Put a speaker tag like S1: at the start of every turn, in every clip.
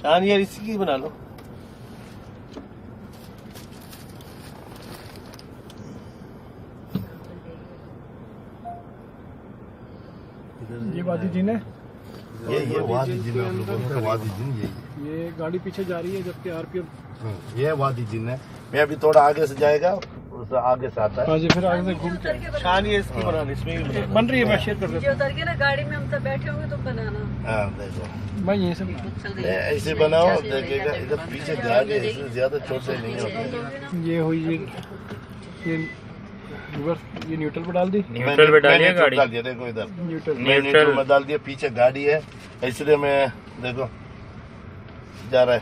S1: शान यार इसी की बना लो।
S2: ये वादी जिन है,
S3: ये वादी जिन है, हम लोग बोलते हैं वादी जिन।
S2: ये गाड़ी पीछे जा रही है जबकि आरपीएम
S3: ये वादी जिन है। मैं अभी थोड़ा आगे से जाएगा, उससे आगे से आता है।
S2: हाँ जी, फिर आगे से घूम के
S1: शान ये इसकी बना लो, इसमें ही बना
S2: बन रही है। मैं शेयर कर देता
S4: उतर के ना गाड़ी में हम सब बैठे होंगे तो बनाना।
S3: हाँ देखो,
S2: हूँ। मैं यहीं से
S3: ऐसे बनाओ, देखिएगा इधर पीछे गाड़ी ऐसे ज्यादा छोटे नहीं होते।
S2: ये हुई ये रिवर्स, ये न्यूट्रल पे डाल दी।
S5: न्यूट्रल पे डालिए गाड़ी।
S3: डाल दिया, देखो इधर
S2: न्यूट्रल
S3: न्यूट्रल में डाल दिया। पीछे गाड़ी है, इसलिए मैं देखो जा रहा है।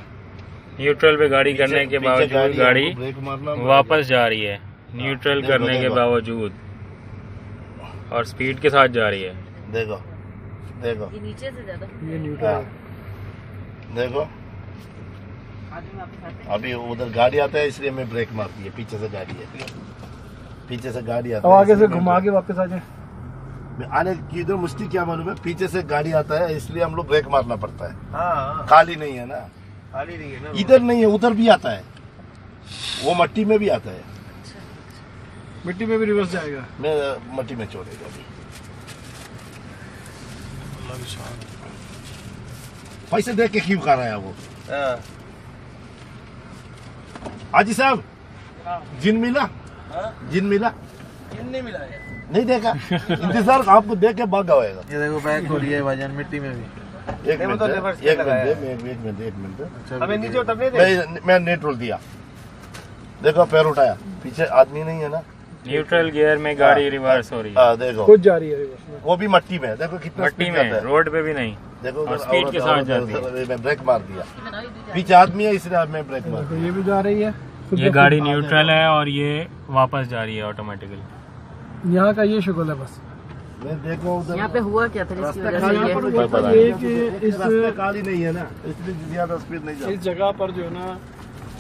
S5: न्यूट्रल पे गाड़ी करने के बावजूद गाड़ी
S3: ब्रेक मारना
S5: वापस जा रही है, न्यूट्रल करने के बावजूद, और स्पीड के साथ जा रही है।
S3: देखो देखो
S4: ये नीचे से ज्यादा
S2: ये न्यूट्रल
S3: देखो, अभी उधर गाड़ी आता है इसलिए मैं ब्रेक मारती है। पीछे से गाड़ी है, पीछे से गाड़ी आता
S2: अब
S3: है,
S2: आगे से
S3: इसलिए
S2: घुमा के वापस आ जाए।
S3: आने की इधर मुश्किल क्या मालूम है, पीछे से गाड़ी आता है इसलिए हम लोग ब्रेक मारना पड़ता है।
S1: हाँ
S3: खाली नहीं है ना,
S1: खाली नहीं है ना,
S3: इधर नहीं है, उधर भी आता है, वो मट्टी में भी आता है।
S2: मिट्टी में भी रिवर्स जाएगा।
S3: मैं मट्टी में छोड़ेगा अभी। पैसे देख के क्यों खा रहा है वो?
S1: हाँ।
S3: हाजी साहब, जिन मिला? जिन मिला?
S1: नहीं मिला है।
S3: नहीं देखा, इंतजार आपको देख के भाग गएगा।
S6: ये देखो बैक हो रही है भाईजान मिट्टी में भी।
S3: एक
S1: नहीं, वो
S3: मिनट
S1: तो
S3: एक
S1: reverse
S3: मिनट
S1: लगाया है।
S3: एक मिनट
S1: हमें नीचे उतरने दे।
S3: मैं न्यूट्रल दिया, देखो पैर उठाया, पीछे आदमी नहीं है ना।
S5: न्यूट्रल गियर में गाड़ी रिवर्स हो रही है,
S3: हाँ देखो,
S2: खुद जा रही है रिवर्स में।
S3: वो भी मट्टी में, देखो कितना
S5: मट्टी
S3: speed
S5: में,
S3: जाता है।
S5: रोड पे भी नहीं।
S3: देखो
S5: और
S3: उधर
S5: स्पीड के साथ जाती है।
S3: मैं ब्रेक मार दिया, पीछे आदमी है इसलिए मैं ब्रेक मार
S2: तो
S3: दिया।
S2: ये भी जा रही है।
S5: ये गाड़ी न्यूट्रल है और ये वापस जा रही है ऑटोमेटिकली।
S2: यहाँ का ये शुगल है बस।
S3: मैं देखो उधर
S4: यहाँ पे हुआ क्या था जिसकी वजह से
S2: यहाँ
S4: ये
S2: पर
S3: कोई
S2: हुआ
S3: पता
S2: था
S3: नहीं।
S2: ये कि इस
S3: काली नहीं है ना, इसलिए ज्यादा स्पीड नहीं जाती।
S2: इस जगह पर जो है ना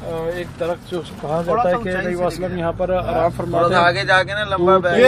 S2: एक दरख्त जो कहा जाता है कि नबी वसल्लम यहाँ पर आराम फरमाते हैं।
S6: आगे जाके ना लंबा बैग